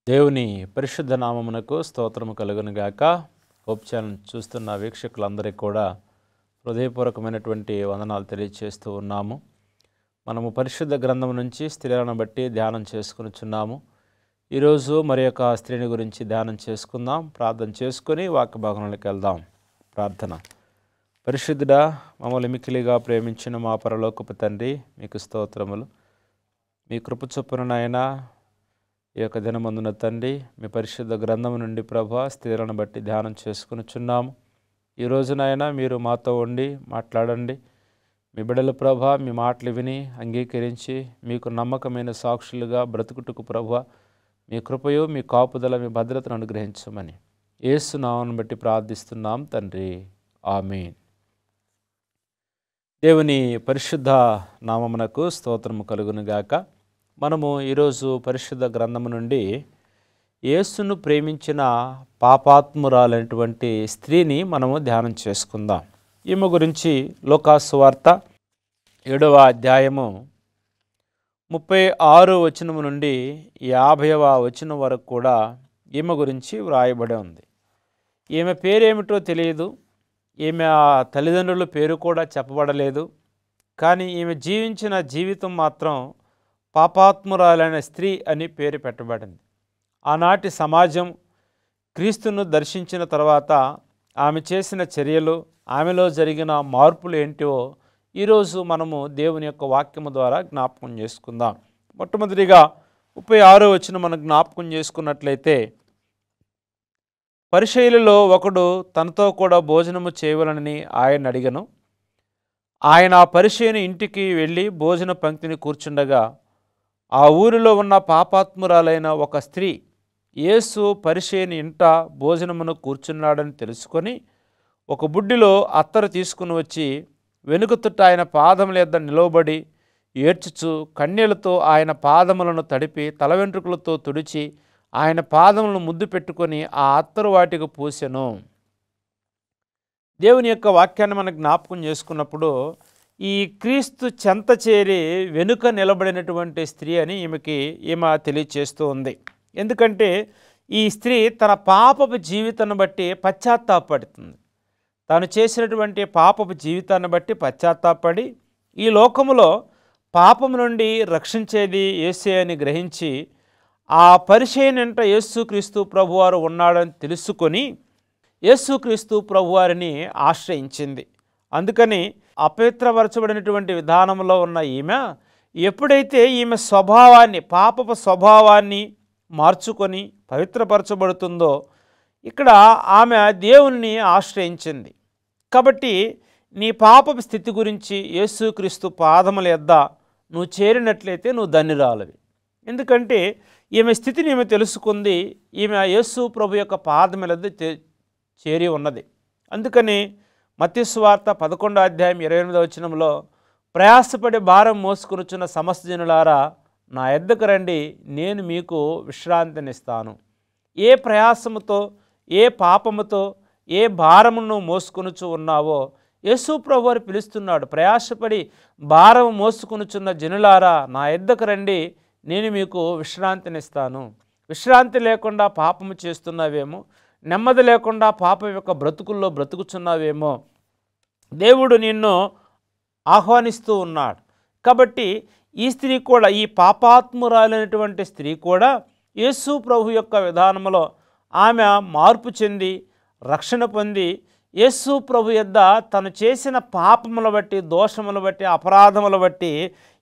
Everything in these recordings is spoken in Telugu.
దేవుని పరిశుద్ధ నామమునకు స్తోత్రము కలుగును గాక. హోప్ ఛానల్ చూస్తున్న వీక్షకులందరికీ కూడా హృదయపూర్వకమైనటువంటి వందనాలు తెలియజేస్తూ ఉన్నాము. మనము పరిశుద్ధ గ్రంథం నుంచి స్త్రీలను బట్టి ధ్యానం చేసుకునిచున్నాము. ఈరోజు మరి యొక్క స్త్రీని గురించి ధ్యానం చేసుకుందాం. ప్రార్థన చేసుకొని వాక్య భాగంలోకి వెళ్దాం. ప్రార్థన. పరిశుద్ధుడా, మమ్మల్ని మిక్కిలిగా ప్రేమించిన మా పరలోకపు తండ్రి, మీకు స్తోత్రములు. మీ కృప చొప్పున నాయనా ఈ యొక్క దినమందున తండ్రి, మీ పరిశుద్ధ గ్రంథం నుండి ప్రభా స్త్రీలను బట్టి ధ్యానం చేసుకునిచున్నాము. ఈ రోజునైనా మీరు మాతో ఉండి మాట్లాడండి. మీ బిడ్డల ప్రభా మీ మాటలు విని అంగీకరించి మీకు నమ్మకమైన సాక్షులుగా బ్రతుకుటకు ప్రభా మీ కృపయు మీ కాపుదల మీ భద్రతను అనుగ్రహించమని యేసు నామమును బట్టి ప్రార్థిస్తున్నాం తండ్రి, ఆమేన్. దేవుని పరిశుద్ధ నామమునకు స్తోత్రము కలుగును గాక. మనము ఈరోజు పరిశుద్ధ గ్రంథము నుండి యేసును ప్రేమించిన పాపాత్మురాలైనటువంటి స్త్రీని మనము ధ్యానం చేసుకుందాం. ఈమె గురించి లూకా సువార్త 7వ అధ్యాయము 36వ వచనము నుండి 50వ వచనం వరకు కూడా ఈమె గురించి వ్రాయబడి ఉంది. ఈమె పేరేమిటో తెలియదు. ఈమె తల్లిదండ్రుల పేరు కూడా చెప్పబడలేదు. కానీ ఈమె జీవించిన జీవితం మాత్రం పాపాత్మురాలైన స్త్రీ అని పేరు పెట్టబడింది. ఆనాటి సమాజం క్రీస్తును దర్శించిన తర్వాత ఆమె చేసిన చర్యలు, ఆమెలో జరిగిన మార్పులు ఏంటో ఈరోజు మనము దేవుని యొక్క వాక్యము ద్వారా జ్ఞాపకం చేసుకుందాం. మొట్టమొదటిగా 36వ వచనం మనం జ్ఞాపకం చేసుకున్నట్లయితే, పరిసయ్యులలో ఒకడు తనతో కూడా భోజనము చేయవలనని ఆయన అడిగను. ఆయన ఆ పరిసయ్యుని ఇంటికి వెళ్ళి భోజన పంక్తిని కూర్చుండగా ఆ ఊరిలో ఉన్న పాపాత్మురాలైన ఒక స్త్రీ యేసు పరిసయ్యుని ఇంట భోజనమును కూర్చున్నాడని తెలుసుకొని ఒక బుడ్డిలో అత్తరు తీసుకుని వచ్చి వెనుకతుట్ట ఆయన పాదముల యొద్ద నిలవబడి ఏడ్చుచు కన్నీళ్లతో ఆయన పాదములను తడిపి తల వెంట్రుకలతో తుడిచి ఆయన పాదములను ముద్దు పెట్టుకొని ఆ అత్తరు వాటికి పూసెను. దేవుని యొక్క వాక్యాన్ని మనం జ్ఞాపకం చేసుకున్నప్పుడు ఈ క్రీస్తు చెంత చేరి వెనుక నిలబడినటువంటి స్త్రీ అని ఈమె తెలియచేస్తూ ఉంది. ఎందుకంటే ఈ స్త్రీ తన పాపపు జీవితాన్ని బట్టి పశ్చాత్తాపడుతుంది. తాను చేసినటువంటి పాపపు జీవితాన్ని బట్టి పశ్చాత్తాపడి ఈ లోకములో పాపము నుండి రక్షించేది యేసే అని గ్రహించి ఆ పరిసయ్యునింట యేసుక్రీస్తు ప్రభువారు ఉన్నాడని తెలుసుకొని యేసుక్రీస్తు ప్రభువారిని ఆశ్రయించింది. అందుకని అపవిత్రపరచబడినటువంటి విధానంలో ఉన్న ఈమె ఎప్పుడైతే ఈమె స్వభావాన్ని, పాపపు స్వభావాన్ని మార్చుకొని పవిత్రపరచబడుతుందో ఇక్కడ ఆమె దేవుణ్ణి ఆశ్రయించింది. కాబట్టి నీ పాపపు స్థితి గురించి యేసుక్రీస్తు పాదముల యొద్ద నువ్వు చేరినట్లయితే నువ్వు ధన్యురాలివి. ఎందుకంటే ఈమె స్థితిని ఈమె తెలుసుకుంది. ఈమె యేసు ప్రభు యొక్క పాదముల యొద్ద చేరి ఉన్నది. అందుకని మత్తయి సువార్త 11వ అధ్యాయం 28వ వచనంలో, ప్రయాసపడి భారం మోసుకొనుచున్న సమస్త జనులారా నా యొద్దకు రండి, నేను మీకు విశ్రాంతినిస్తాను. ఏ ప్రయాసముతో, ఏ పాపముతో, ఏ భారమును మోసుకొనుచు ఉన్నావో యేసు ప్రభువారు పిలుస్తున్నాడు. ప్రయాసపడి భారం మోసుకొనుచున్న జనులారా నా యొద్దకు రండి, నేను మీకు విశ్రాంతినిస్తాను. విశ్రాంతి లేకుండా పాపము చేస్తున్నావేమో, నెమ్మది లేకుండా పాపం యొక్క బ్రతుకుల్లో బ్రతుకుచున్నావేమో, దేవుడు నిన్ను ఆహ్వానిస్తూ ఉన్నాడు. కాబట్టి ఈ స్త్రీ కూడా, ఈ పాపాత్మురాలైనటువంటి స్త్రీ కూడా యేసు ప్రభు యొక్క విధానంలో ఆమె మార్పు చెంది రక్షణ పొంది యేసు ప్రభు యొద్ద తను చేసిన పాపముల బట్టి, దోషముల బట్టి, అపరాధముల బట్టి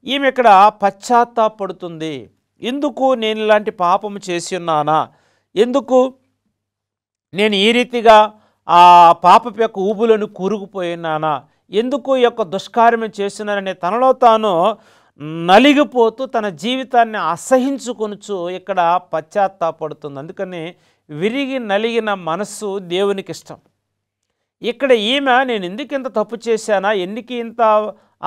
ఈమె ఇక్కడ పశ్చాత్తాపడుతుంది. ఎందుకు నేను ఇలాంటి పాపము చేసి ఉన్నానా, ఎందుకు నేను ఈ రీతిగా ఆ పాపపు యొక్క ఊబులను కూరుకుపోయినానా, ఎందుకు ఈ యొక్క దుష్కార్యం చేస్తున్నానని తనలో తాను నలిగిపోతూ తన జీవితాన్ని అసహించుకొనుచు ఇక్కడ పశ్చాత్తాపడుతుంది. అందుకని విరిగి నలిగిన మనస్సు దేవునికి ఇష్టం. ఇక్కడ ఈమె నేను ఎందుకు ఇంత తప్పు చేశానా, ఎందుకు ఇంత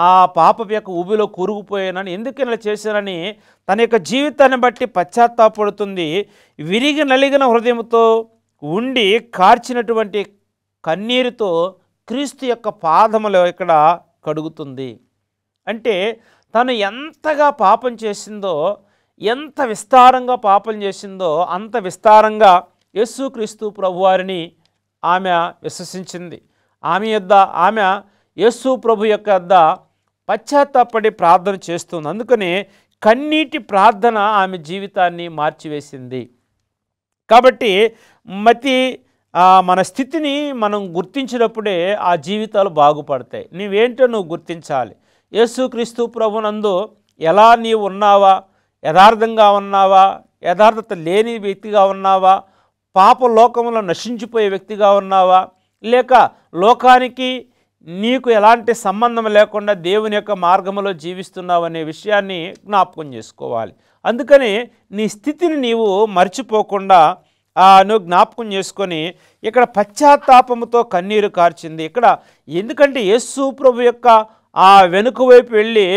ఆ పాపపు యొక్క ఊబిలో కూరుకుపోయానని, ఎందుకు ఇలా చేశానని తన యొక్క జీవితాన్ని బట్టి పశ్చాత్తాపడుతుంది. విరిగి నలిగిన హృదయంతో ఉండి కార్చినటువంటి కన్నీరుతో క్రీస్తు యొక్క పాదములు ఇక్కడ కడుగుతుంది. అంటే తను ఎంతగా పాపం చేసిందో ఎంత విస్తారంగా పాపం చేసిందో అంత విస్తారంగా యేసుక్రీస్తు ప్రభువారిని ఆమె విశ్వసించింది. ఆమె యేసు ప్రభు యొద్ద పశ్చాత్తాపడి ప్రార్థన చేస్తుంది. అందుకని కన్నీటి ప్రార్థన ఆమె జీవితాన్ని మార్చివేసింది. కాబట్టి మన స్థితిని మనం గుర్తించినప్పుడే ఆ జీవితాలు బాగుపడతాయి. నువ్వేంటో నువ్వు గుర్తించాలి. యేసుక్రీస్తు ప్రభునందు ఎలా నీవు ఉన్నావా? యథార్థంగా ఉన్నావా? యథార్థత లేని వ్యక్తిగా ఉన్నావా? పాప లోకంలో నశించిపోయే వ్యక్తిగా ఉన్నావా? లేక లోకానికి నీకు ఎలాంటి సంబంధం లేకుండా దేవుని యొక్క మార్గంలో జీవిస్తున్నావు అనే విషయాన్ని జ్ఞాపకం చేసుకోవాలి. అందుకని నీ స్థితిని నీవు మర్చిపోకుండా నువ్వు జ్ఞాపకం చేసుకొని ఇక్కడ పశ్చాత్తాపముతో కన్నీరు కార్చింది. ఇక్కడ ఎందుకంటే యేసు ప్రభు యొక్క ఆ వెనుక వైపు వెళ్ళి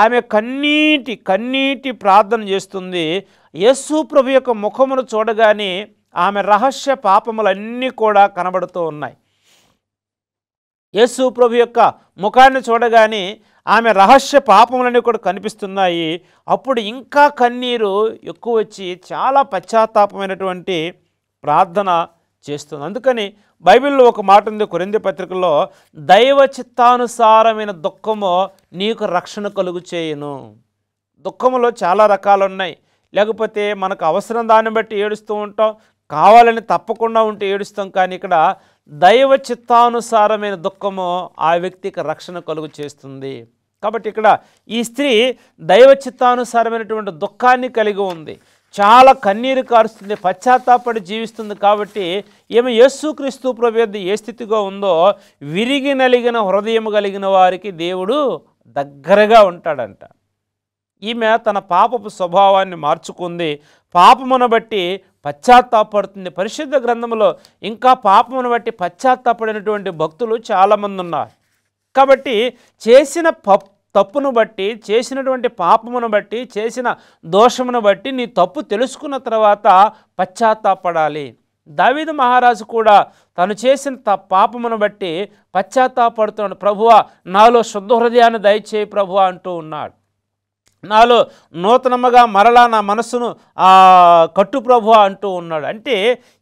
ఆమె కన్నీటి ప్రార్థన చేస్తుంది. యేసు ప్రభు యొక్క ముఖమును చూడగానే ఆమె రహస్య పాపములన్నీ కూడా కనబడుతూ ఉన్నాయి. యేసు ప్రభు యొక్క ముఖాన్ని చూడగానే ఆమె రహస్య పాపములన్నీ కూడా కనిపిస్తున్నాయి. అప్పుడు ఇంకా కన్నీరు ఎక్కువ వచ్చి చాలా పశ్చాత్తాపమైనటువంటి ప్రార్థన చేస్తుంది. అందుకని బైబిల్లో ఒక మాట ఉంది, కొరింథీ పత్రికలో, దైవ చిత్తానుసారమైన దుఃఖము నీకు రక్షణ కలుగు చేయును. దుఃఖములో చాలా రకాలు ఉన్నాయి. లేకపోతే మనకు అవసరం దాన్ని బట్టి ఏడుస్తూ ఉంటాం, కావాలని తప్పకుండా ఉంటే ఏడుస్తాం. కానీ ఇక్కడ దైవ చిత్తానుసారమైన దుఃఖము ఆ వ్యక్తికి రక్షణ కలుగు చేస్తుంది. కాబట్టి ఇక్కడ ఈ స్త్రీ దైవ చిత్తానుసారమైనటువంటి దుఃఖాన్ని కలిగి ఉంది. చాలా కన్నీరు కారుస్తుంది, పశ్చాత్తాపడి జీవిస్తుంది. కాబట్టి ఈమె యేసుక్రీస్తు ప్రభు యొద్ద ఏ స్థితిగా ఉందో విరిగి నలిగిన హృదయం కలిగిన వారికి దేవుడు దగ్గరగా ఉంటాడంట. ఈమె తన పాపపు స్వభావాన్ని మార్చుకుంది, పాపమును బట్టి పశ్చాత్తాపడుతుంది. పరిశుద్ధ గ్రంథంలో ఇంకా పాపమును బట్టి పశ్చాత్తాపడినటువంటి భక్తులు చాలామంది ఉన్నారు. కాబట్టి చేసిన తప్పును బట్టి, చేసినటువంటి పాపమును బట్టి, చేసిన దోషమును బట్టి నీ తప్పు తెలుసుకున్న తర్వాత పశ్చాత్తాపడాలి. దావీదు మహారాజు కూడా తను చేసిన పాపమును బట్టి పశ్చాత్తాపడుతున్నాడు. ప్రభువా, నాలో శుద్ధ హృదయాన్ని దయచేయి ప్రభువా అంటూ ఉన్నాడు. నాలో నూతనముగా మరలా నా మనస్సును కట్టు ప్రభువా అంటూ ఉన్నాడు. అంటే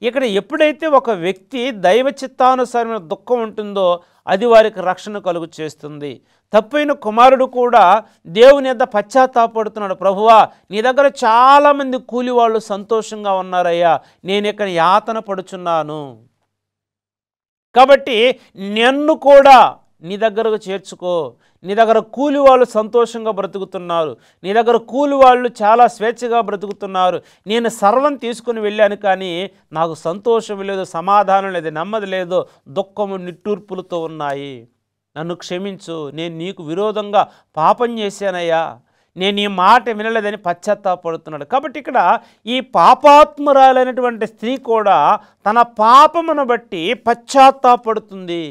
ఇక్కడ ఎప్పుడైతే ఒక వ్యక్తి దైవ చిత్తానుసారమైన దుఃఖం ఉంటుందో అది వారికి రక్షణ కలుగు చేస్తుంది. తప్పైన కుమారుడు కూడా దేవుని యొద్ద పశ్చాత్తాపడుతున్నాడు. ప్రభువా, నీ దగ్గర చాలామంది కూలి వాళ్ళు సంతోషంగా ఉన్నారయ్యా, నేను ఇక్కడ యాతన పడుచున్నాను. కాబట్టి నన్ను కూడా నీ దగ్గరకు చేర్చుకో. నీ దగ్గర కూలి వాళ్ళు సంతోషంగా బ్రతుకుతున్నారు, నీ దగ్గర కూలి వాళ్ళు చాలా స్వేచ్ఛగా బ్రతుకుతున్నారు. నేను సర్వం తీసుకుని వెళ్ళాను, కానీ నాకు సంతోషం లేదు, సమాధానం లేదు, నెమ్మది లేదు, దుఃఖము నిట్టూర్పులతో ఉన్నాయి. నన్ను క్షమించు, నేను నీకు విరోధంగా పాపం చేశానయ్యా, నేను ఈ మాట వినలేదని పశ్చాత్తాపడుతున్నాడు. కాబట్టి ఇక్కడ ఈ పాపాత్మురాలైనటువంటి స్త్రీ కూడా తన పాపమును బట్టి పశ్చాత్తాపడుతుంది.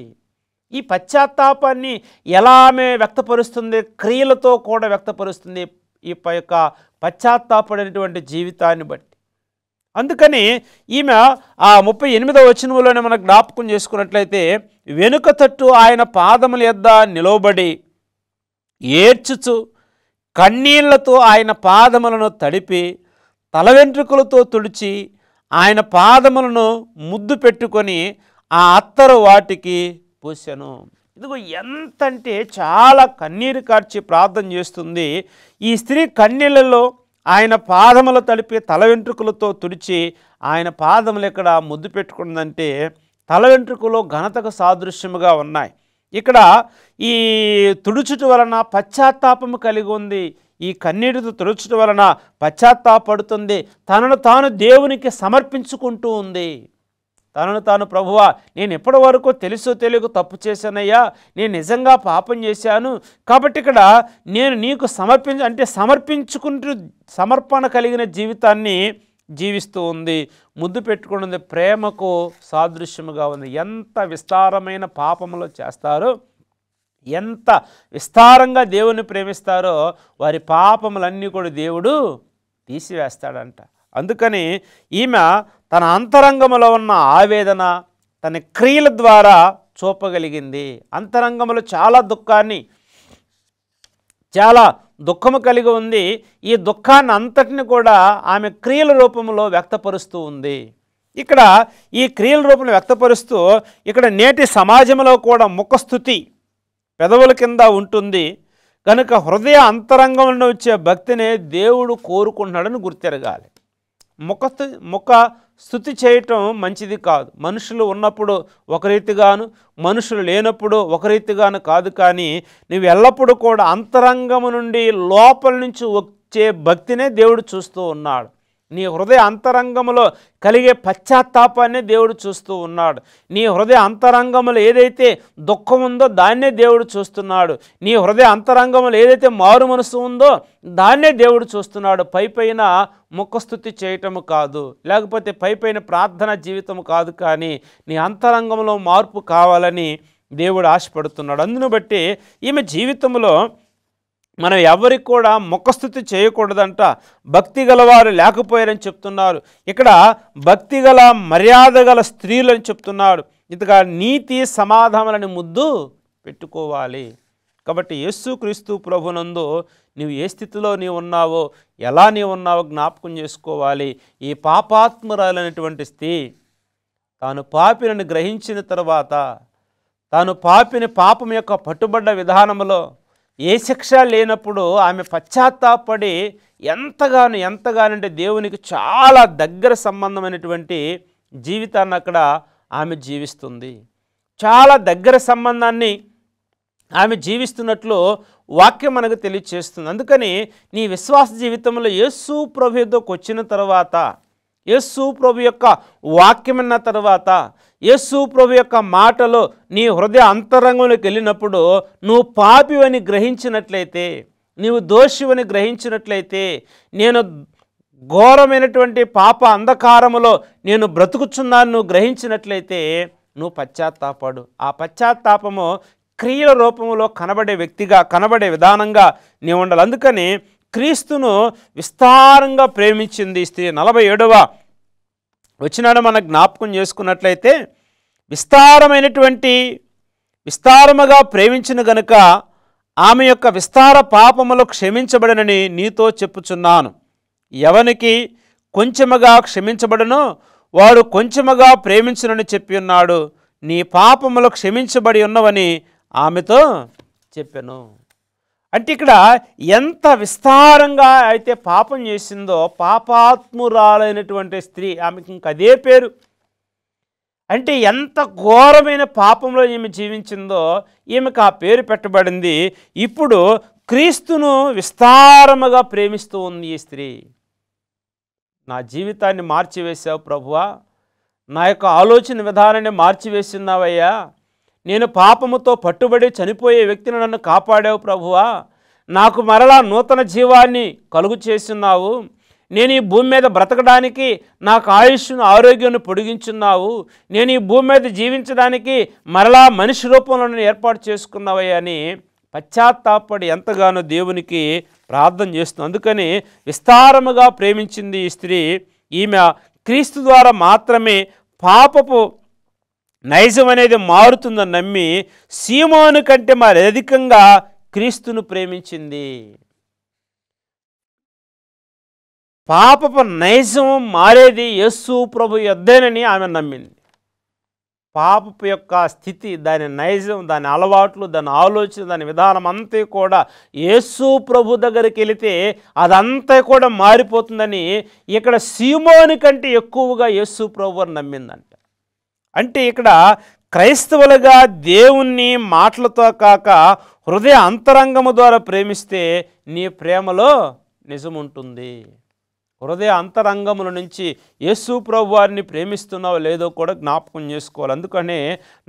ఈ పశ్చాత్తాపాన్ని ఎలా ఆమె వ్యక్తపరుస్తుంది? క్రియలతో కూడా వ్యక్తపరుస్తుంది ఈ యొక్క పశ్చాత్తాపడినటువంటి జీవితాన్ని బట్టి. అందుకని ఈమె 38వ వచనంలోనే మనం జ్ఞాపకం చేసుకున్నట్లయితే, వెనుక తట్టు ఆయన పాదముల యొద్ద నిలవబడి ఏడ్చుచు కన్నీళ్లతో ఆయన పాదములను తడిపి తల వెంట్రుకలతో తుడిచి ఆయన పాదములను ముద్దు పెట్టుకొని ఆ అత్తరు వాటికి పూసెను. ఇదిగో ఎంతంటే చాలా కన్నీరు కార్చి ప్రార్థన చేస్తుంది ఈ స్త్రీ. కన్నీళ్ళలో ఆయన పాదములు తడిపి తల వెంట్రుకలతో తుడిచి ఆయన పాదములు ఎక్కడ ముద్దు పెట్టుకుందంటే తల వెంట్రుకలో ఘనతకు సాదృశ్యముగా ఉన్నాయి. ఇక్కడ ఈ తుడుచుట వలన పశ్చాత్తాపము కలిగి ఉంది. ఈ కన్నీటితో తుడుచుట వలన పశ్చాత్తాపడుతుంది. తనను తాను దేవునికి సమర్పించుకుంటూ ఉంది. తనను తాను, ప్రభువా, నేను ఎప్పటి వరకు తెలుసో తెలియక తప్పు చేశానయ్యా, నేను నిజంగా పాపం చేశాను, కాబట్టి ఇక్కడ నేను నీకు సమర్పించుకుంటూ సమర్పణ కలిగిన జీవితాన్ని జీవిస్తూ ఉంది. ముద్దు పెట్టుకున్నది ప్రేమకు సాదృశ్యముగా ఉంది. ఎంత విస్తారమైన పాపములు చేస్తారో, ఎంత విస్తారంగా దేవుని ప్రేమిస్తారో వారి పాపములన్నీ కూడా దేవుడు తీసివేస్తాడంట. అందుకని ఈమె తన అంతరంగములో ఉన్న ఆవేదన తన క్రియల ద్వారా చూపగలిగింది. అంతరంగంలో చాలా దుఃఖము కలిగి ఉంది. ఈ దుఃఖాన్ని అంతటిని కూడా ఆమె క్రియల రూపంలో వ్యక్తపరుస్తూ ఉంది. ఇక్కడ ఈ క్రియల రూపంలో వ్యక్తపరుస్తూ ఇక్కడ నేటి సమాజంలో కూడా ముఖస్థుతి పెదవుల కింద ఉంటుంది కనుక హృదయ అంతరంగంలో వచ్చే భక్తినే దేవుడు కోరుకుంటున్నాడని గుర్తెరగాలి. ముఖ స్తుతి చేయటం మంచిది కాదు. మనుషులు ఉన్నప్పుడు ఒక రీతిగాను, మనుషులు లేనప్పుడు ఒక రీతిగాను కాదు. కానీ నువ్వు ఎల్లప్పుడూ కూడా అంతరంగము నుండి లోపల నుంచి వచ్చే భక్తినే దేవుడు చూస్తూ ఉన్నాడు. నీ హృదయ అంతరంగములో కలిగే పశ్చాత్తాపాన్నే దేవుడు చూస్తూ ఉన్నాడు. నీ హృదయ అంతరంగములో ఏదైతే దుఃఖం ఉందో దాన్నే దేవుడు చూస్తున్నాడు. నీ హృదయ అంతరంగములో ఏదైతే మారు మనసు ఉందో దాన్నే దేవుడు చూస్తున్నాడు. పైపైన ముఖస్థుతి చేయటము కాదు, లేకపోతే పైపైన ప్రార్థన జీవితము కాదు, కానీ నీ అంతరంగంలో మార్పు కావాలని దేవుడు ఆశపడుతున్నాడు. అందును బట్టి ఈమె జీవితంలో మనం ఎవరికి కూడా ముఖస్థుతి చేయకూడదంట. భక్తి గలవారు లేకపోయారని చెప్తున్నారు. ఇక్కడ భక్తి గల మర్యాద గల స్త్రీలు అని చెప్తున్నాడు. ఇదిగా నీతి సమాధానాలని ముద్దు పెట్టుకోవాలి. కాబట్టి యేసుక్రీస్తు ప్రభునందు నీవు ఏ స్థితిలో నీవు ఉన్నావో, ఎలా నీవు ఉన్నావో జ్ఞాపకం చేసుకోవాలి. ఈ పాపాత్మురాలైనటువంటి స్త్రీ తాను పాపిని గ్రహించిన తర్వాత, తాను పాపం యొక్క పట్టుబడ్డ విధానంలో ఏ శిక్ష లేనప్పుడు ఆమె పశ్చాత్తాపడి ఎంతగానంటే దేవునికి చాలా దగ్గర సంబంధమైనటువంటి జీవితాన్ని అక్కడ ఆమె జీవిస్తుంది. చాలా దగ్గర సంబంధాన్ని ఆమె జీవిస్తున్నట్లు వాక్యం మనకు తెలియచేస్తుంది. అందుకని నీ విశ్వాస జీవితంలో యేసు ప్రభు యొద్దకు వచ్చిన తర్వాత, యేసు ప్రభు యొక్క వాక్యం విన్న తర్వాత, యేసు ప్రభు యొక్క మాటలో నీ హృదయ అంతరంగంలోకి వెళ్ళినప్పుడు నువ్వు పాపివని గ్రహించినట్లయితే, నీవు దోషివని గ్రహించినట్లయితే, నేను ఘోరమైనటువంటి పాప అంధకారములో నేను బ్రతుకుచున్నాను నువ్వు గ్రహించినట్లయితే నువ్వు పశ్చాత్తాపడు. ఆ పశ్చాత్తాపము క్రియల రూపంలో కనబడే విధానంగా నీవు ఉండాలి. అందుకని క్రీస్తును విస్తారంగా ప్రేమించింది స్త్రీ. 47వ వచనాన్ని మనం జ్ఞాపకం చేసుకున్నట్లయితే, విస్తారముగా ప్రేమించిన గనుక ఆమె యొక్క విస్తార పాపములు క్షమించబడనని నీతో చెప్పుచున్నాను. ఎవనికి కొంచెముగా క్షమించబడనో వాడు కొంచెముగా ప్రేమించునని చెప్పి ఉన్నాడు. నీ పాపములు క్షమించబడి ఉన్నవని ఆమెతో చెప్పెను. అంటే ఇక్కడ ఎంత విస్తారంగా అయితే పాపం చేసిందో, పాపాత్మురాలైనటువంటి స్త్రీ, ఆమెకి ఇంక అదే పేరు. అంటే ఎంత ఘోరమైన పాపంలో ఈమె జీవించిందో ఈమెకు ఆ పేరు పెట్టబడింది. ఇప్పుడు క్రీస్తును విస్తారముగా ప్రేమిస్తూ ఉంది ఈ స్త్రీ. నా జీవితాన్ని మార్చివేశావు ప్రభువా, నా యొక్క ఆలోచన విధానాన్ని మార్చివేస్తున్నావయ్యా, నేను పాపముతో పట్టుబడి చనిపోయే వ్యక్తిని నన్ను కాపాడావు ప్రభువా, నాకు మరలా నూతన జీవాన్ని కలుగు చేస్తున్నావు, నేను ఈ భూమి మీద బ్రతకడానికి నాకు ఆయుష్ను ఆరోగ్యాన్ని పొడిగించున్నావు, నేను ఈ భూమి మీద జీవించడానికి మరలా మనిషి రూపంలో నేను ఏర్పాటు చేసుకున్నావయ్యా అని పశ్చాత్తాపడి ఎంతగానో దేవునికి ప్రార్థన చేస్తుంది. అందుకని విస్తారముగా ప్రేమించింది ఈ స్త్రీ. ఈమె క్రీస్తు ద్వారా మాత్రమే పాపపు నైజం అనేది మారుతుందని నమ్మి సీమోను కంటే మరి అధికంగా క్రీస్తును ప్రేమించింది. పాపపు నైజం మారేది యేసు ప్రభు యొద్దేనని ఆమె నమ్మింది. పాపపు యొక్క స్థితి, దాని నైజం, దాని అలవాట్లు, దాని ఆలోచన, దాని విధానం అంతా కూడా యేసు ప్రభు దగ్గరికి వెళితే అదంతా కూడా మారిపోతుందని ఇక్కడ సీమోను కంటే ఎక్కువగా యేసు ప్రభు అని నమ్మిందంట. అంటే ఇక్కడ క్రైస్తవులుగా దేవుణ్ణి మాటలతో కాక హృదయ అంతరంగము ద్వారా ప్రేమిస్తే నీ ప్రేమలో నిజముంటుంది. హృదయ అంతరంగముల నుంచి యేసు ప్రభు వారిని ప్రేమిస్తున్నావో లేదో కూడా జ్ఞాపకం చేసుకోవాలి. అందుకనే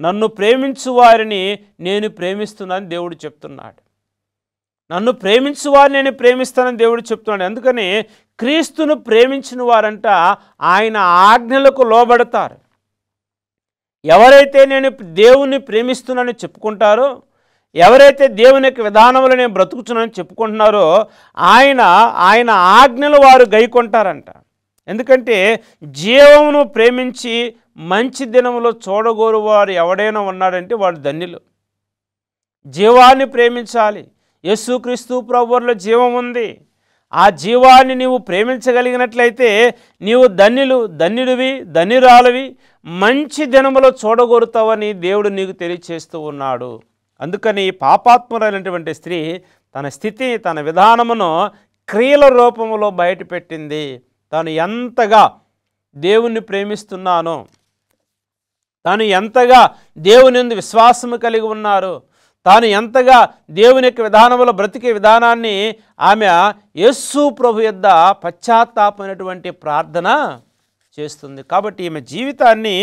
నన్ను ప్రేమించు వారిని నేను ప్రేమిస్తున్నానని దేవుడు చెప్తున్నాడు. నన్ను ప్రేమించు వారిని నేను ప్రేమిస్తానని దేవుడు చెప్తున్నాడు. అందుకని క్రీస్తును ప్రేమించిన వారంట ఆయన ఆజ్ఞలకు లోబడతారు. ఎవరైతే నేను దేవుణ్ణి ప్రేమిస్తున్నానని చెప్పుకుంటారో, ఎవరైతే దేవుని యొక్క విధానంలో నేను బ్రతుకుతున్నానని చెప్పుకుంటున్నారో ఆయన ఆజ్ఞలు వారు గైకొంటారంట. ఎందుకంటే జీవమును ప్రేమించి మంచి దినములో చూడగోరు వారు ఎవడైనా ఉన్నాడంటే వాడు ధన్యులు. జీవాన్ని ప్రేమించాలి, యేసుక్రీస్తు ప్రభువులో జీవం ఉంది. ఆ జీవాన్ని నీవు ప్రేమించగలిగినట్లయితే నీవు ధన్యుడివి, ధన్యురాలివి, మంచి దినములో చూడగోరుతావని దేవుడు నీకు తెలియచేస్తూ ఉన్నాడు. అందుకని పాపాత్మురైనటువంటి స్త్రీ తన స్థితి, తన విధానమును క్రియల రూపంలో బయటపెట్టింది. తాను ఎంతగా దేవుణ్ణి ప్రేమిస్తున్నానో, తాను ఎంతగా దేవుని యందు విశ్వాసము కలిగి ఉన్నారో, తాను ఎంతగా దేవుని యొక్క విధానంలో బ్రతికే విధానాన్ని ఆమె యేసు ప్రభు యొద్ద పశ్చాత్తాపమైనటువంటి ప్రార్థన చేస్తుంది. కాబట్టి ఈమె జీవితాన్ని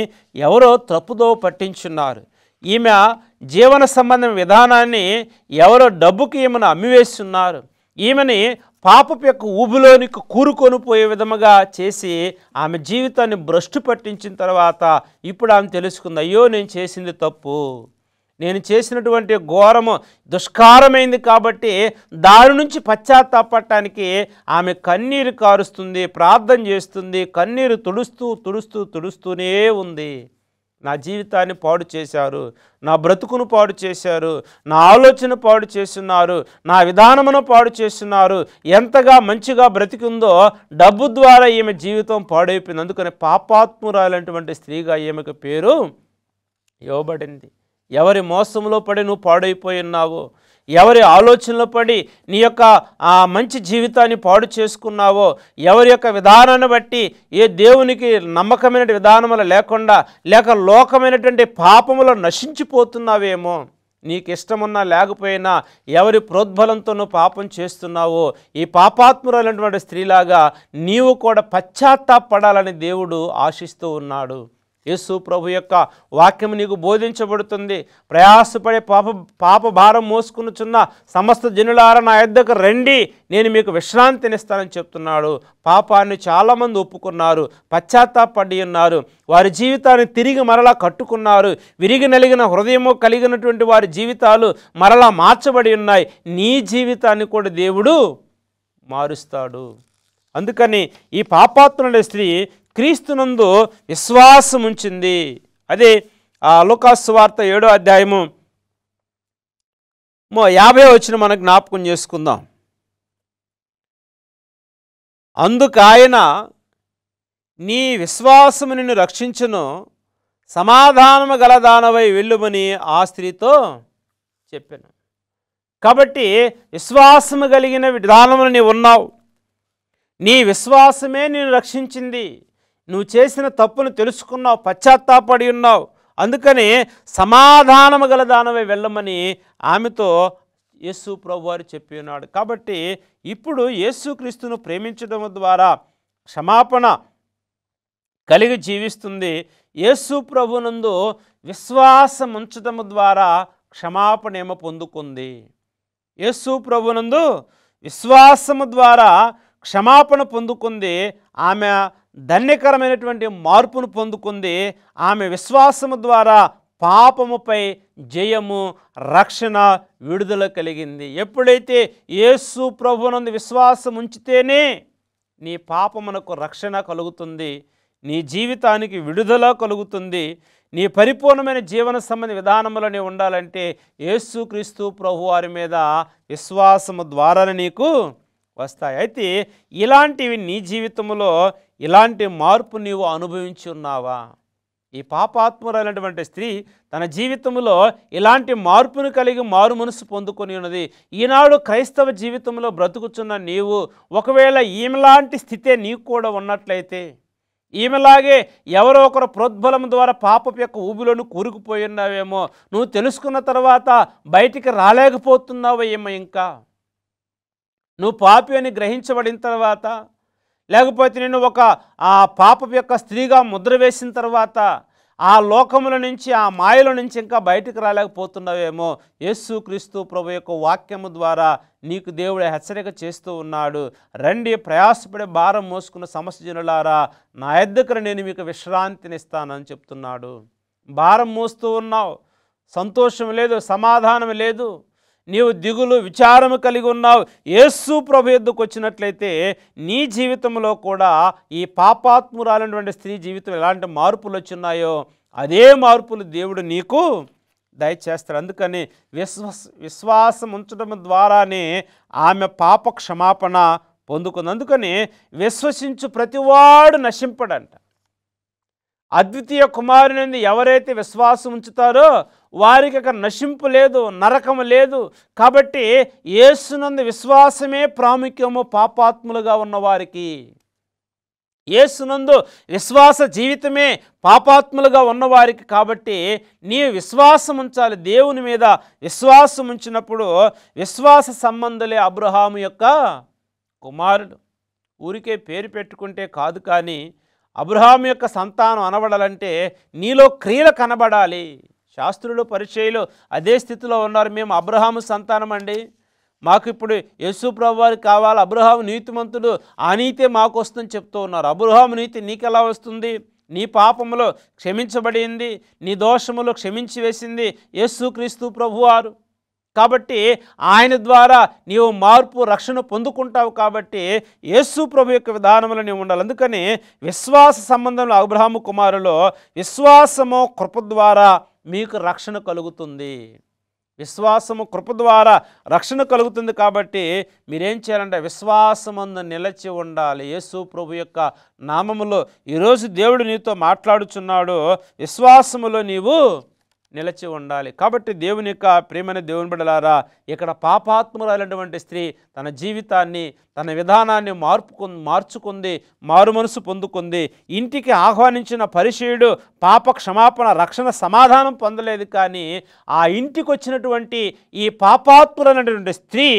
ఎవరో తప్పుదో పట్టించున్నారు. ఈమె జీవన సంబంధం విధానాన్ని ఎవరో డబ్బుకి ఈమెను అమ్మివేస్తున్నారు. ఈమెని పాపపు యొక్క ఊబిలోనికి కూరుకొని పోయే విధముగా చేసి ఆమె జీవితాన్ని భ్రష్టు పట్టించిన తర్వాత ఇప్పుడు ఆమె తెలుసుకుంది, అయ్యో నేను చేసింది తప్పు, నేను చేసినటువంటి ఘోరము దుష్కారమైంది. కాబట్టి దాని నుంచి పశ్చాత్తాపడటానికి ఆమె కన్నీరు కారుస్తుంది, ప్రార్థన చేస్తుంది, కన్నీరు తుడుస్తూనే ఉంది. నా జీవితాన్ని పాడు చేశారు, నా బ్రతుకును పాడు చేశారు, నా ఆలోచన పాడు చేస్తున్నారు, నా విధానమును పాడు చేస్తున్నారు. ఎంతగా మంచిగా బ్రతికుందో డబ్బు ద్వారా ఈమె జీవితం పాడైపోయింది. అందుకని పాపాత్మురాలైనటువంటి స్త్రీగా ఈమెకు పేరు ఇవ్వబడింది. ఎవరి మోసంలో పడి నువ్వు పాడైపోయి ఉన్నావో, ఎవరి ఆలోచనలో పడి నీ యొక్క ఆ మంచి జీవితాన్ని పాడు చేసుకున్నావో, ఎవరి యొక్క విధానాన్ని బట్టి ఏ దేవునికి నమ్మకమైన విధానములు లేకుండా లేక లోకమైనటువంటి పాపములో నశించిపోతున్నావేమో, నీకు ఇష్టమున్నా లేకపోయినా ఎవరి ప్రోద్బలంతో నువ్వు పాపం చేస్తున్నావో, ఈ పాపాత్మురాలైనటువంటి స్త్రీలాగా నీవు కూడా పశ్చాత్తాపడాలని దేవుడు ఆశిస్తూ ఉన్నాడు. యేసు ప్రభు యొక్క వాక్యం నీకు బోధించబడుతుంది. ప్రయాసపడే పాప భారం మోసుకునుచున్న సమస్త జనులారా నా యొద్దకు రండి, నేను మీకు విశ్రాంతినిస్తానని చెప్తున్నాడు. పాపాన్ని చాలామంది ఒప్పుకున్నారు, పశ్చాత్తాపడి ఉన్నారు, వారి జీవితాన్ని తిరిగి మరలా కట్టుకున్నారు. విరిగి నలిగిన హృదయము కలిగినటువంటి వారి జీవితాలు మరలా మార్చబడి ఉన్నాయి. నీ జీవితాన్ని కూడా దేవుడు మారుస్తాడు. అందుకని ఈ పాపాత్ముడైన స్త్రీ క్రీస్తునందు విశ్వాసం ఉంచింది. అదే లూకాసు సువార్త 7వ అధ్యాయము 50వ వచనం మనం జ్ఞాపకం చేసుకుందాం. అందుకు ఆయన, నీ విశ్వాసము నిన్ను రక్షించును, సమాధానము గలదానవై వెళ్ళుమని ఆ స్త్రీతో చెప్పాను. కాబట్టి విశ్వాసము కలిగిన విధానములు నీవు ఉన్నావు. నీ విశ్వాసమే నిన్ను రక్షించింది. నువ్వు చేసిన తప్పును తెలుసుకున్నావు, పశ్చాత్తాపడి ఉన్నావు. అందుకని సమాధానము గల దానవై వెళ్ళమని ఆమెతో యేసు ప్రభువారు చెప్పి ఉన్నాడు. కాబట్టి ఇప్పుడు యేసుక్రీస్తును ప్రేమించడం ద్వారా క్షమాపణ కలిగి జీవిస్తుంది. యేసు ప్రభునందు విశ్వాసం ఉంచడం ద్వారా క్షమాపణ ఏమో పొందుకుంది. యేసు ప్రభునందు విశ్వాసము ద్వారా క్షమాపణ పొందుకుంది. ఆమె ధన్యకరమైనటువంటి మార్పును పొందుకుంది. ఆమె విశ్వాసము ద్వారా పాపముపై జయము, రక్షణ, విడుదల కలిగింది. ఎప్పుడైతే యేసు ప్రభువునందు విశ్వాసం ఉంచితేనే నీ పాపమునకు రక్షణ కలుగుతుంది, నీ జీవితానికి విడుదల కలుగుతుంది. నీ పరిపూర్ణమైన జీవన సంబంధ విధానములని ఉండాలంటే యేసుక్రీస్తు ప్రభువారి మీద విశ్వాసము ద్వారానే నీకు వస్తాయి. అయితే ఇలాంటివి నీ జీవితంలో ఇలాంటి మార్పు నీవు అనుభవించి ఉన్నావా? ఈ పాపాత్మురైనటువంటి స్త్రీ తన జీవితంలో ఇలాంటి మార్పును కలిగి మారు మనసు పొందుకొని ఉన్నది. ఈనాడు క్రైస్తవ జీవితంలో బ్రతుకుచున్న నీవు ఒకవేళ ఈమెలాంటి స్థితే నీకు కూడా ఉన్నట్లయితే, ఈమెలాగే ఎవరో ఒకరు ప్రోద్బలం ద్వారా పాపపు యొక్క ఊబిలోను కూరుకుపోయి ఉన్నావేమో, నువ్వు తెలుసుకున్న తర్వాత బయటికి రాలేకపోతున్నావో ఏమో, ఇంకా నువ్వు పాపి అని గ్రహించబడిన తర్వాత, లేకపోతే నేను ఒక పాపపు యొక్క స్త్రీగా ముద్ర వేసిన తర్వాత ఆ లోకముల నుంచి, ఆ మాయల నుంచి ఇంకా బయటకు రాలేకపోతున్నావేమో, యేసుక్రీస్తు ప్రభు యొక్క వాక్యము ద్వారా నీకు దేవుడు హెచ్చరిక చేస్తూ ఉన్నాడు. రండి, ప్రయాసపడే భారం మోసుకున్న సమస్త జనులారా, నా యొద్దకు నేను మీకు విశ్రాంతినిస్తానని చెప్తున్నాడు. భారం మోస్తూ ఉన్నావు, సంతోషం లేదు, సమాధానం లేదు, నీవు దిగులు విచారము కలిగి ఉన్నావు. యేసు ప్రభు యొద్దకు వచ్చినట్లయితే నీ జీవితంలో కూడా ఈ పాపాత్మురాలైనటువంటి స్త్రీ జీవితం ఎలాంటి మార్పులు వచ్చినాయో అదే మార్పులు దేవుడు నీకు దయచేస్తాడు. అందుకని విశ్వాసం ఉంచడం ద్వారానే ఆమె పాప క్షమాపణ పొందుకుంది. అందుకని విశ్వసించు ప్రతివాడు నశింపడంట. అద్వితీయ కుమారుని ఎవరైతే విశ్వాసం ఉంచుతారో వారికి అక్కడ నశింపు లేదు, నరకము లేదు. కాబట్టి యేసునందు విశ్వాసమే ప్రాముఖ్యము పాపాత్ములుగా ఉన్నవారికి. యేసునందు విశ్వాస జీవితమే పాపాత్ములుగా ఉన్నవారికి. కాబట్టి నీ విశ్వాసం ఉంచాలి. దేవుని మీద విశ్వాసం ఉంచినప్పుడు విశ్వాస సంబంధులే అబ్రహాము యొక్క కుమారుడు. ఊరికే పేరు పెట్టుకుంటే కాదు, కానీ అబ్రహాము యొక్క సంతానం అనబడాలంటే నీలో క్రియలు కనబడాలి. శాస్త్రులు పరిచయులు అదే స్థితిలో ఉన్నారు. మేము అబ్రహాము సంతానం అండి, మాకు ఇప్పుడు యేసు ప్రభువు వారికి కావాలి, అబ్రహాము నీతిమంతుడు, ఆ నీతే మాకు వస్తుందని చెప్తూ ఉన్నారు. అబ్రహాము నీతి నీకెలా వస్తుంది? నీ పాపములో క్షమించబడింది, నీ దోషములో క్షమించి వేసింది యేసుక్రీస్తు ప్రభువారు. కాబట్టి ఆయన ద్వారా నీవు మార్పు రక్షణ పొందుకుంటావు. కాబట్టి యేసు ప్రభు యొక్క విధానంలో నీవు ఉండాలి. అందుకని విశ్వాస సంబంధంలో అబ్రహాము కుమారులో విశ్వాసము కృప ద్వారా మీకు రక్షణ కలుగుతుంది. విశ్వాసము కృప ద్వారా రక్షణ కలుగుతుంది. కాబట్టి మీరేం చేయాలంటే విశ్వాసమందు నిలిచి ఉండాలి. యేసు ప్రభు యొక్క నామములో ఈరోజు దేవుడు నీతో మాట్లాడుచున్నాడు. విశ్వాసములో నీవు నిలిచి ఉండాలి. కాబట్టి దేవుని యొక్క ప్రేమైన దేవుని బిడ్డలారా, ఇక్కడ పాపాత్మురాలైనటువంటి స్త్రీ తన జీవితాన్ని, తన విధానాన్ని మార్చుకుంది, మారు మనసు పొందుకుంది. ఇంటికి ఆహ్వానించిన పరిచయుడు పాప క్షమాపణ, రక్షణ, సమాధానం పొందలేదు. కానీ ఆ ఇంటికి వచ్చినటువంటి ఈ పాపాత్మురాలైనటువంటి స్త్రీ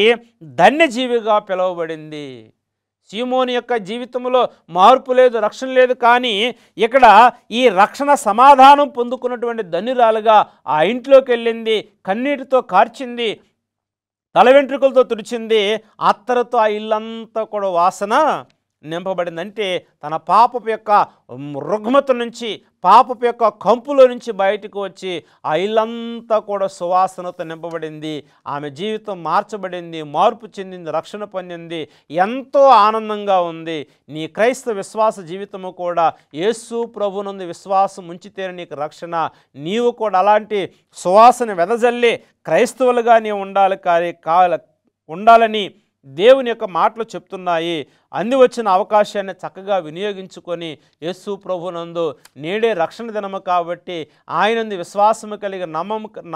ధన్యజీవిగా పిలువబడింది. సీమోని యొక్క జీవితంలో మార్పు లేదు, రక్షణ లేదు. కానీ ఇక్కడ ఈ రక్షణ సమాధానం పొందుకున్నటువంటి ధన్యురాలుగా ఆ ఇంట్లోకి వెళ్ళింది. కన్నీటితో కార్చింది, తల వెంట్రుకలతో తుడిచింది. అత్తరుతో ఆ ఇల్లంతా కూడా వాసన నింపబడింది. అంటే తన పాపపు యొక్క రుగ్మత నుంచి, పాపపు యొక్క కంపులో నుంచి బయటకు వచ్చి ఆ ఇల్లంతా కూడా సువాసనతో నింపబడింది. ఆమె జీవితం మార్చబడింది, మార్పు చెందింది, రక్షణ పొందింది, ఎంతో ఆనందంగా ఉంది. నీ క్రైస్తవ విశ్వాస జీవితము కూడా యేసు ప్రభునందు విశ్వాసం ఉంచితేనే నీకు రక్షణ. నీవు కూడా అలాంటి సువాసన వెదజల్లి క్రైస్తవులుగా నీవు ఉండాలని దేవుని యొక్క మాటలు చెప్తున్నాయి. అంది వచ్చిన అవకాశాన్ని చక్కగా వినియోగించుకొని యేసు ప్రభునందు నేడే రక్షణ దినము కాబట్టి ఆయనందు విశ్వాసము కలిగి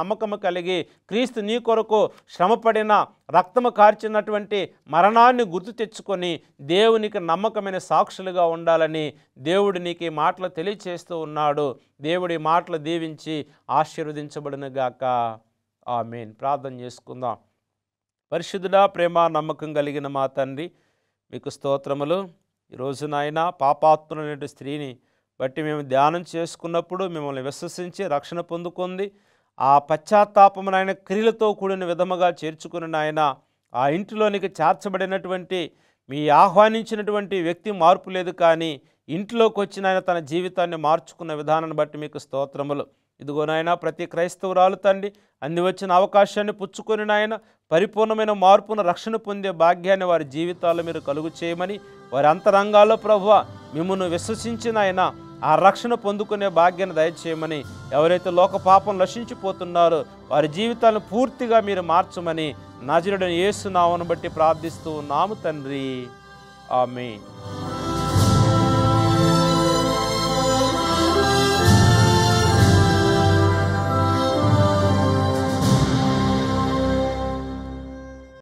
నమ్మకము కలిగి క్రీస్తు నీ కొరకు శ్రమపడిన, రక్తము కార్చినటువంటి మరణాన్ని గుర్తు తెచ్చుకొని దేవునికి నమ్మకమైన సాక్షులుగా ఉండాలని దేవుడు నీకు ఈ మాటలు తెలియచేస్తూ ఉన్నాడు. దేవుడి మాటలు దీవించి ఆశీర్వదించబడునుగాక. ఆమేన్. ప్రార్థన చేసుకుందాం. పరిశుద్ధుడా, ప్రేమ, నమ్మకం కలిగిన మా తండ్రి, మీకు స్తోత్రములు. ఈరోజు నాయన పాపాత్ములైన స్త్రీని బట్టి మేము ధ్యానం చేసుకున్నప్పుడు మిమ్మల్ని విశ్వసించి రక్షణ పొందుకుంది. ఆ పశ్చాత్తాపమునైన క్రియలతో కూడిన విధముగా చేర్చుకుని నాయన ఆ ఇంటిలోనికి చేర్చబడినటువంటి మీ ఆహ్వానించినటువంటి వ్యక్తి మార్పు లేదు, కానీ ఇంట్లోకి వచ్చిన ఆయన తన జీవితాన్ని మార్చుకున్న విధానాన్ని బట్టి మీకు స్తోత్రములు. ఇదిగో నాయన ప్రతి క్రైస్తవురాలు తండ్రి అంది వచ్చిన అవకాశాన్ని పుచ్చుకొని నాయన పరిపూర్ణమైన మార్పును, రక్షణ పొందే భాగ్యాన్ని వారి జీవితాల్లో మీరు కలుగు చేయమని, వారి అంతరంగాల్లో ప్రభువా మిమ్మల్ని విశ్వసించిన ఆయన ఆ రక్షణ పొందుకునే భాగ్యాన్ని దయచేయమని, ఎవరైతే లోక పాపం నశించిపోతున్నారో వారి జీవితాలను పూర్తిగా మీరు మార్చమని నజరేయుడైన యేసు నామమును బట్టి ప్రార్థిస్తూ ఉన్నాము తండ్రి. ఆమేన్.